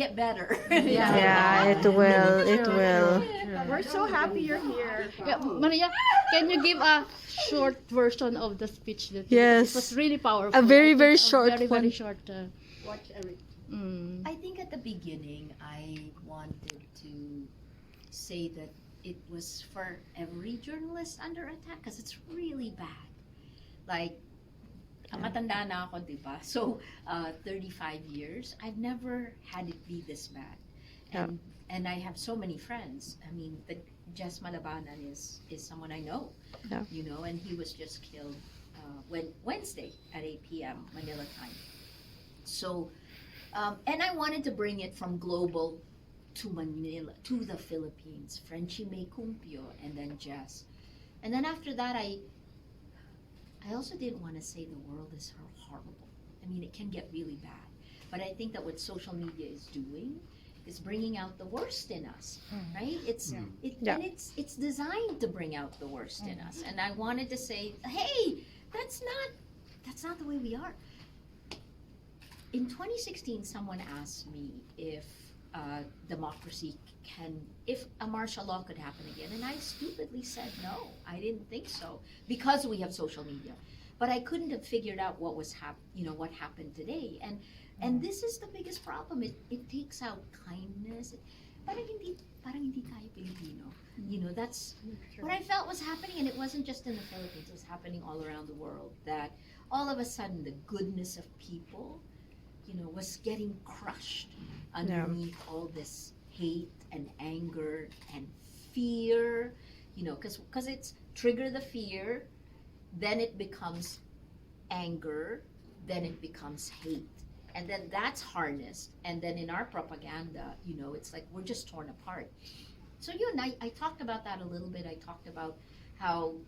get better. Yeah, it will. It will. We're so happy you're here. Yeah, Maria, can you give a short version of the speech that Yes. it was really powerful? A very, I think very a short very, one. very short. Watch everything. I think at the beginning, I wanted to say that it was for every journalist under attack because it's really bad. Like, matanda na ako, diba? So, 35 years, I've never had it be this bad. And I have so many friends. I mean, the Jess Malabanan is someone I know, Yeah. you know, and he was just killed Wednesday at 8 p.m. Manila time. So, and I wanted to bring it from global to Manila, to the Philippines. Frenchie May Cumpio, and then Jess. And then after that, I also didn't want to say the world is horrible. I mean, it can get really bad. But I think that what social media is doing is bringing out the worst in us, right? And it's designed to bring out the worst in us. And I wanted to say, hey, that's not the way we are. In 2016, someone asked me if democracy if a martial law could happen again, and I stupidly said no. I didn't think so because we have social media, but I couldn't have figured out what was what happened today, and this is the biggest problem. It takes out kindness. Parang hindi tayo Filipino. You know, that's what I felt was happening, and it wasn't just in the Philippines. It was happening all around the world. That all of a sudden the goodness of people, was getting crushed underneath all this hate and anger and fear, because it's trigger the fear, then it becomes anger, then it becomes hate, and then that's harnessed, and then in our propaganda, it's like we're just torn apart. So I talked about that a little bit. I talked about how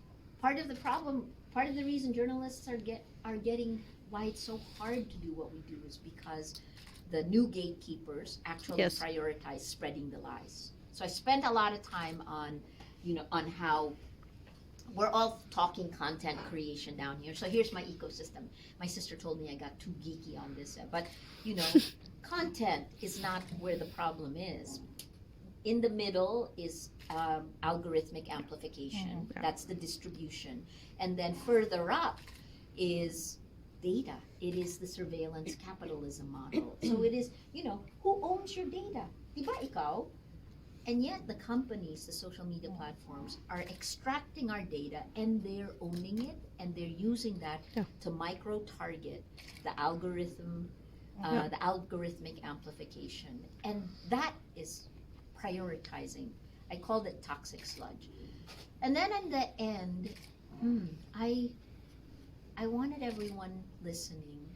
part of the reason journalists are getting why it's so hard to do what we do is because the new gatekeepers actually prioritize spreading the lies. So I spent a lot of time on how we're all talking content creation down here. So here's my ecosystem. My sister told me I got too geeky on this, but content is not where the problem is. In the middle is algorithmic amplification. That's the distribution. And then further up is data. It is the surveillance capitalism model. So it is, who owns your data? Diba ikaw? And yet the companies, the social media platforms, are extracting our data and they're owning it and they're using that to micro-target the algorithm, the algorithmic amplification. And that is prioritizing. I called it toxic sludge. And then in the end, I wanted everyone listening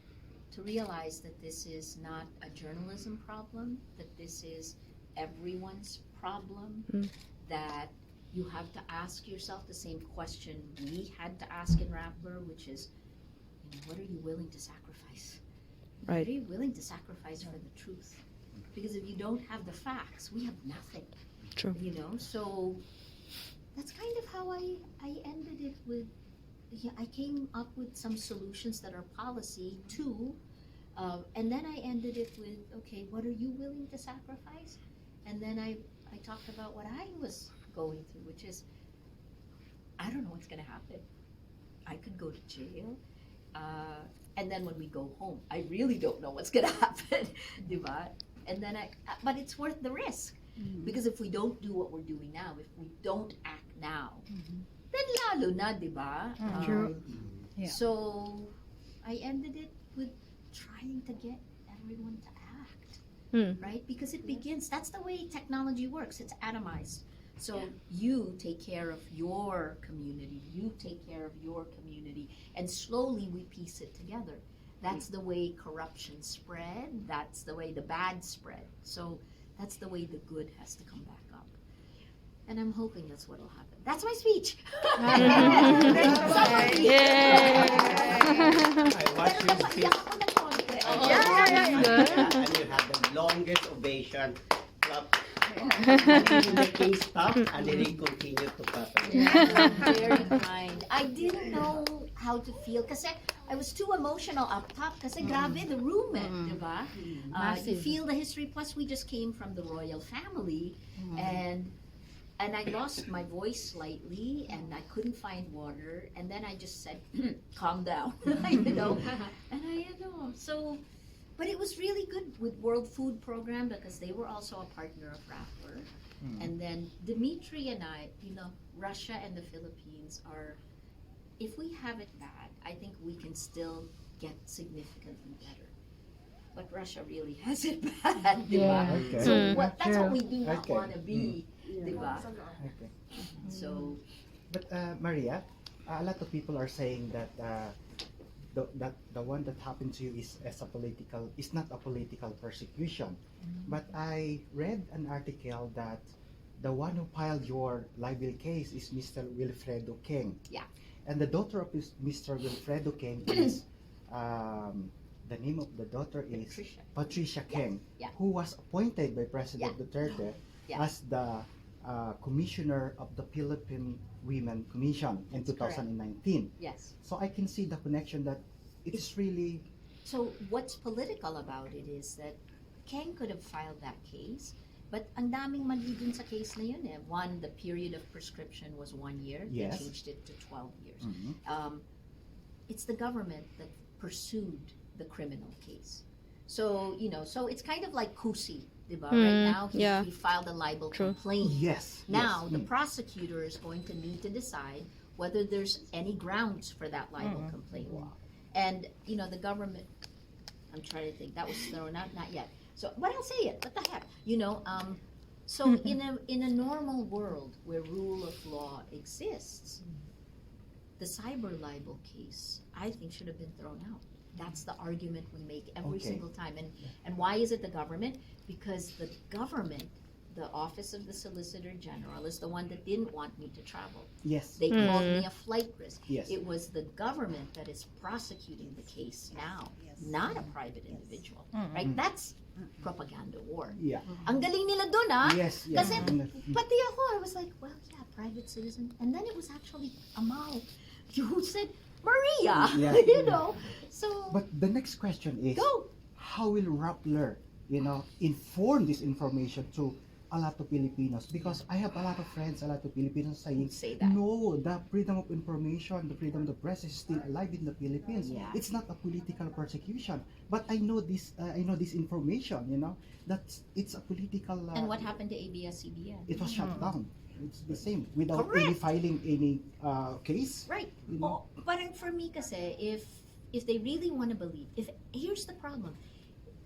to realize that this is not a journalism problem, that this is everyone's problem, that you have to ask yourself the same question we had to ask in Rappler, which is, what are you willing to sacrifice? Right. What are you willing to sacrifice for the truth? Because if you don't have the facts, we have nothing. True. So that's kind of how I ended it with, I came up with some solutions that are policy too, and then I ended it with, okay, what are you willing to sacrifice? And then I talked about what I was going through, which is, I don't know what's going to happen. I could go to jail, and then when we go home, I really don't know what's going to happen, diba? And then but it's worth the risk, because if we don't do what we're doing now, if we don't act now, then lalo na, diba? True. So I ended it with trying to get everyone to act, right? Because it begins, that's the way technology works, it's atomized. So you take care of your community, you take care of your community, and slowly we piece it together. That's the way corruption spread, that's the way the bad spread. So that's the way the good has to come back up. And I'm hoping that's what will happen. That's my speech. Yay! I watched your speech. Yeah. And you had the longest ovation. Clap. The king stopped and then he continued to clap. Very kind. I didn't know how to feel kasi I was too emotional up top kasi grabe the room di ba? You Massive. feel the history. Plus, we just came from the royal family, and I lost my voice slightly, and I couldn't find water, and then I just said, "Calm down," you know. And so. But it was really good with World Food Program because they were also a partner of Rappler. And then Dimitri and I, Russia and the Philippines are, if we have it bad, I think we can still get significantly better. But Russia really has it bad, di ba? Okay. So that's what we do not Okay. want to be, di ba? Okay. So, But Maria, a lot of people are saying that the one that happened to you is not a political persecution. But I read an article that the one who filed your libel case is Mr. Wilfredo King. Yeah. And the daughter of Mr. Wilfredo King is the name of the daughter is Patricia King, Yeah. who was appointed by President Duterte Yeah. as the commissioner of the Philippine Women Commission in That's correct. 2019. yes. So I can see the connection that it is really So what's political about it is that Ken could have filed that case, but ang daming mali dun sa case na yun eh. One, the period of prescription was 1 year. Yes. They changed it to 12 years. It's the government that pursued the criminal case. So, so it's kind of like Kusi, diba? Right now, yeah. he filed a libel True. complaint. yes. Now, yes. the prosecutor is going to need to decide whether there's any grounds for that libel complaint. And, the government, I'm trying to think, that was thrown out, not yet. So, but I'll say it, what the heck, so in a normal world where rule of law exists, the cyber libel case, I think, should have been thrown out. That's the argument we make every Okay. single time. And why is it the government? Because the government, the Office of the Solicitor General, is the one that didn't want me to travel. Yes. They called me a flight risk. Yes. It was the government that is prosecuting the case now, not a private individual. Right? That's propaganda war. Yeah. Ang galing nila dun, ah. Yes. Yes. Kasi pati ako, I was like, well, yeah, private citizen. And then it was actually Amal who said, Maria, Yeah. So, But the next question is, go. how will Rappler, inform this information to a lot of Filipinos? Because I have a lot of friends, a lot of Filipinos saying, Say that. no, the freedom of information, the freedom of the press is still alive in the Philippines. Yeah. It's not a political persecution. But I know this information, that it's a political. And what happened to ABS-CBN? It was shut down. It's the same without any Correct. filing any case. Right. You know? But for me kasi, if they really want to believe, here's the problem.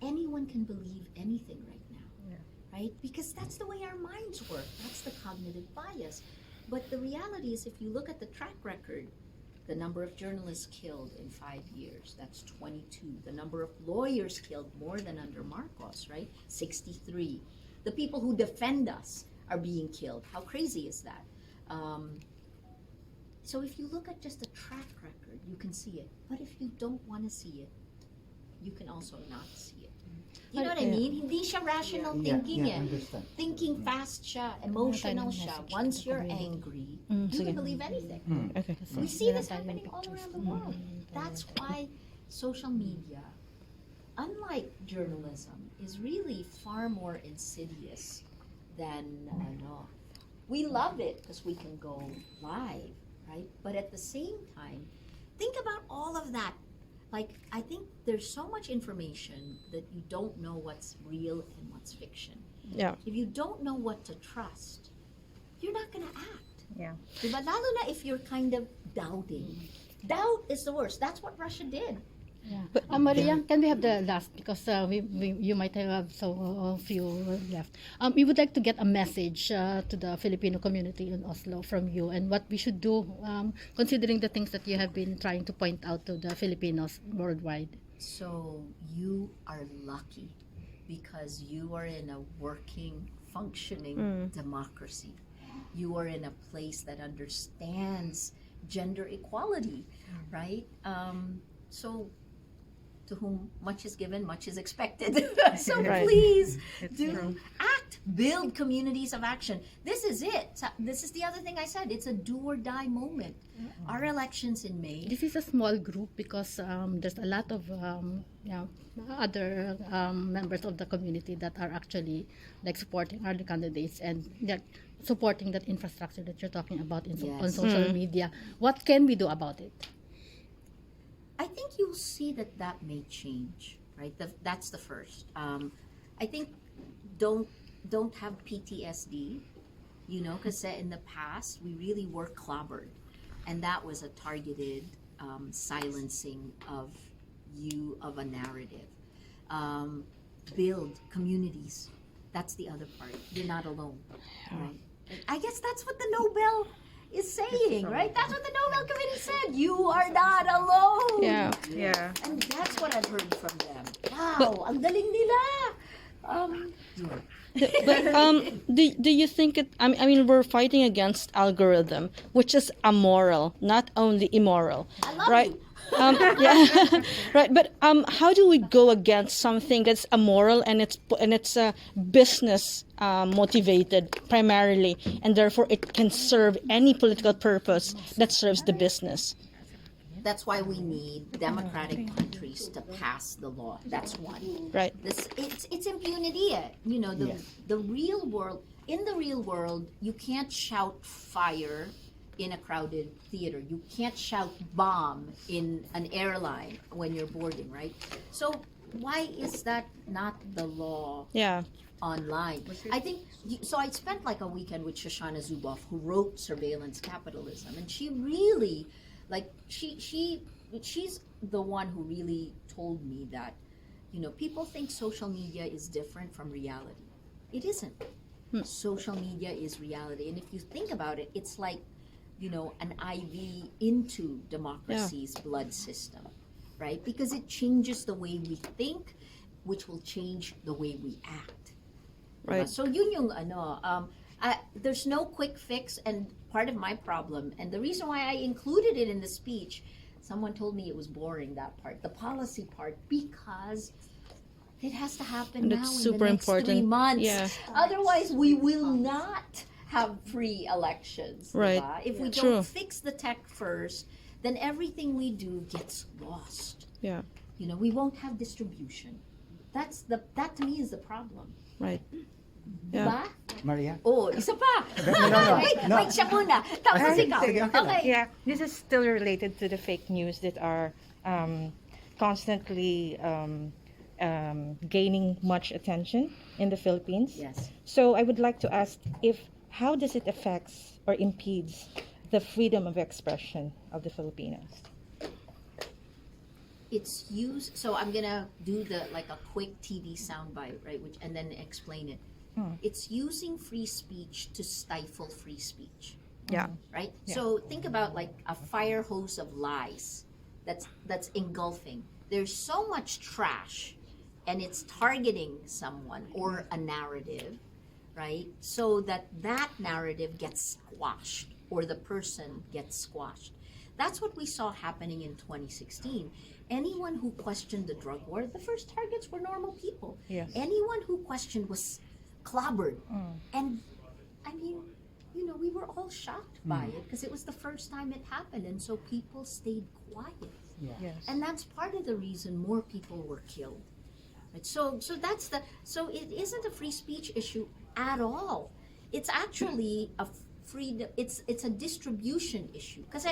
Anyone can believe anything right now. Right? Because that's the way our minds work. That's the cognitive bias. But the reality is, if you look at the track record, the number of journalists killed in 5 years, that's 22. The number of lawyers killed, more than under Marcos, right? 63. The people who defend us are being killed. How crazy is that? So if you look at just the track record, you can see it. But if you don't want to see it, you can also not see it. You know what I mean? Hindi siya rational thinking yeah, eh. understand. Thinking fast siya, emotional siya. Once you're angry, you can believe anything. Okay. We see this happening all around the world. That's why social media, unlike journalism, is really far more insidious than we love it because we can go live, right? But at the same time, think about all of that. Like, I think there's so much information that you don't know what's real and what's fiction. Yeah. If you don't know what to trust, you're not gonna act. Yeah. Diba? Lalo na if you're kind of doubting. Doubt is the worst. That's what Russia did. Yeah. Maria, can we have the last, because you might have a few left. We would like to get a message to the Filipino community in Oslo from you, and what we should do, considering the things that you have been trying to point out to the Filipinos worldwide. So you are lucky because you are in a working, functioning democracy. You are in a place that understands gender equality, right? So to whom much is given, much is expected. So Right. please It's do true. act act, build communities of action. This is it. This is the other thing I said. It's a do or die moment. Our elections in May. This is a small group because there's a lot of other members of the community that are actually like supporting other candidates and they're supporting that infrastructure that you're talking about on Yes. social media. What can we do about it? I think you'll see that may change, right? That's the first. I think don't have PTSD, because in the past we really were clobbered, and that was a targeted silencing of a narrative. Build communities. That's the other part. You're not alone, right? I guess that's what the Nobel is saying, right? That's what the Nobel Committee said. You are not alone. Yeah. And that's what I've heard from them. Wow, ang galing nila. Do you think it? I mean, we're fighting against algorithm, which is amoral, not only immoral, I love right? you. Yeah, right. But how do we go against something that's amoral and it's business motivated primarily, and therefore it can serve any political purpose that serves the business? That's why we need democratic countries to pass the law. That's one. Right. It's impunity. The real world. In the real world, you can't shout fire in a crowded theater. You can't shout bomb in an airline when you're boarding, right? So why is that not the law Yeah. online? I think so. I spent like a weekend with Shoshana Zuboff, who wrote Surveillance Capitalism, and she really, she's the one who really told me that, people think social media is different from reality. It isn't. Social media is reality, and if you think about it, it's like, an IV into democracy's blood system, right? Because it changes the way we think, which will change the way we act. Right. So yun yung there's no quick fix, and part of my problem, and the reason why I included it in the speech, someone told me it was boring, that part, the policy part, because it has to happen That's now in super the next 3 important. months. Yeah. Otherwise, we will not have free elections. Right. Diba? If we don't True. fix the tech first, then everything we do gets lost. Yeah. We won't have distribution. That to me is the problem. Right. Yeah. Diba? Maria? Oh, isa pa. No. Wait, siya muna. Tapos ikaw. Sige, okay lang. Okay. Yeah, this is still related to the fake news that are constantly gaining much attention in the Philippines. Yes. So I would like to ask how does it affects or impedes the freedom of expression of the Filipinos? It's used, so I'm gonna do a quick TV soundbite, right? And then explain it. It's using free speech to stifle free speech. Yeah. Right? Yeah. So think about like a fire hose of lies that's engulfing. There's so much trash, and it's targeting someone or a narrative, right? So that narrative gets squashed, or the person gets squashed. That's what we saw happening in 2016. Anyone who questioned the drug war, the first targets were normal people. Yes. Anyone who questioned was clobbered. And I mean, we were all shocked by it because it was the first time it happened, and so people stayed quiet. Yes. And that's part of the reason more people were killed. Right? So it isn't a free speech issue at all. It's actually it's a distribution issue. Because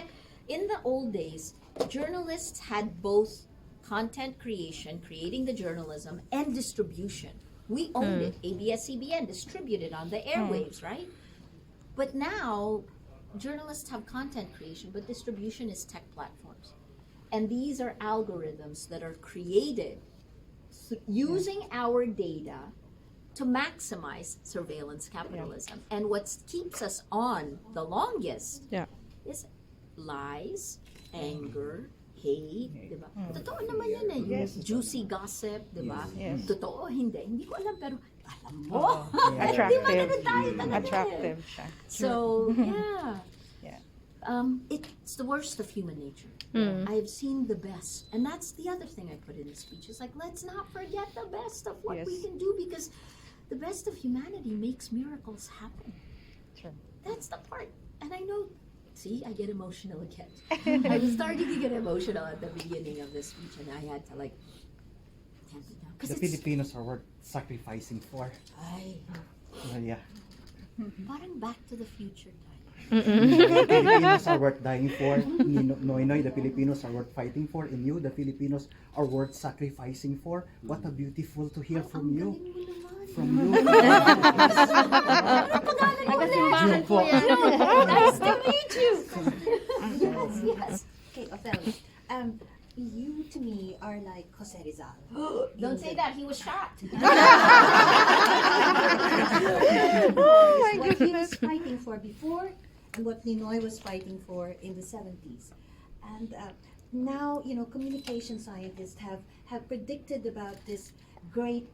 in the old days, journalists had both content creation, creating the journalism, and distribution. We owned it. ABS-CBN distributed on the airwaves, right? But now, journalists have content creation, but distribution is tech platforms. And these are algorithms that are created using our data to maximize surveillance capitalism. And what keeps us on the longest is lies, anger, hate, diba? Totoo naman yan eh, yung juicy gossip, diba? Yes. Totoo, hindi ko alam, pero alam mo. Attractive. Di ba ganun tayo talaga eh? Attractive siya. So, yeah. Yeah. It's the worst of human nature. I have seen the best. And that's the other thing I put in the speech. It's like, let's not forget the best of what we Yes. can do, because the best of humanity makes miracles happen. Sure. That's the part. And I know, see, I get emotional again. I was starting to get emotional at the beginning of this speech, and I had to like tamp it down. The 'Cause it's, Filipinos are worth sacrificing for. ay, Yeah. parang Back to the Future time. The Filipinos are worth dying for. Noy, the Filipinos are worth fighting for. And you, the Filipinos, are worth sacrificing for. What a beautiful to hear from you. Ang galing mo naman. From you. Nagasimbahan po yan. Nice to meet you. Yes, yes. Okay, Othello. You to me are like Jose Rizal. Don't say that. He was shot. What he was fighting for before and what Ninoy was fighting for in the 70s. And now, communication scientists have predicted about this great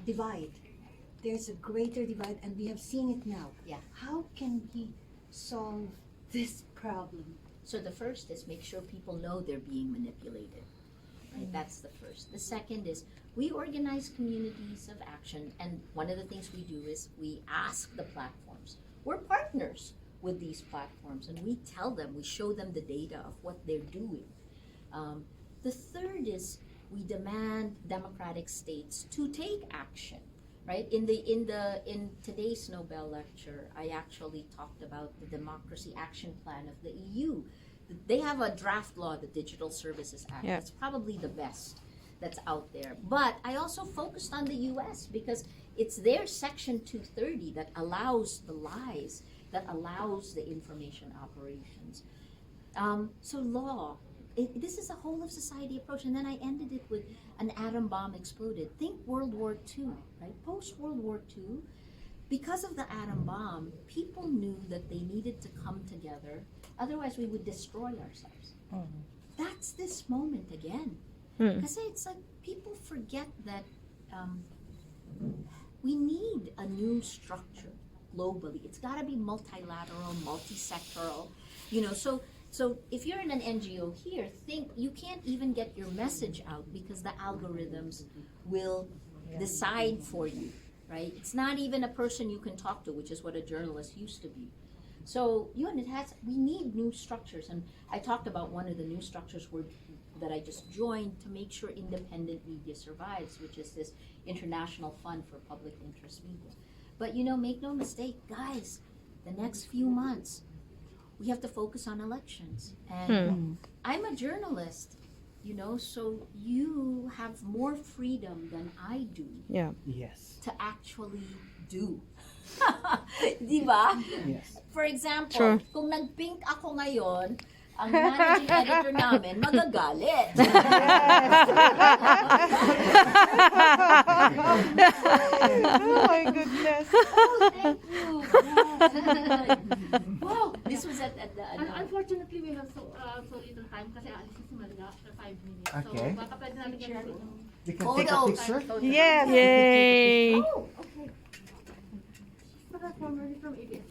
divide. There's a greater divide, and we have seen it now. Yeah. How can we solve this problem? So the first is make sure people know they're being manipulated. Right? That's the first. The second is we organize communities of action, and one of the things we do is we ask the platforms. We're partners with these platforms, and we tell them, we show them the data of what they're doing. The third is we demand democratic states to take action. Right? In today's Nobel lecture, I actually talked about the Democracy Action Plan of the EU. They have a draft law, the Digital Services Act. Yeah. It's probably the best that's out there. But I also focused on the US because it's their Section 230 that allows the lies, that allows the information operations. So law. This is a whole of society approach, and then I ended it with an atom bomb exploded. Think World War II, right? Post World War II, because of the atom bomb, people knew that they needed to come together. Otherwise, we would destroy ourselves. That's this moment again. Because it's like people forget that we need a new structure globally. It's got to be multilateral, multi-sectoral, So if you're in an NGO here, think you can't even get your message out because the algorithms will decide for you, right? It's not even a person you can talk to, which is what a journalist used to be. So we need new structures, and I talked about one of the new structures that I just joined to make sure independent media survives, which is this International Fund for Public Interest Media. But make no mistake, guys, the next few months, we have to focus on elections. And I'm a journalist, so you have more freedom than I do Yeah. Yes. to actually do. Di ba? Yes. For example, Sure. kung nag-pink ako ngayon, ang managing editor namin magagalit. Oh my goodness. Oh, thank you. Wow, this was at the Unfortunately, we have so little time kasi alis na si Maria for 5 minutes. Okay. So, baka pwede namin yan. We can Hold take a on. picture. Yes. Yay. Oh, okay. Baka formerly from ABS.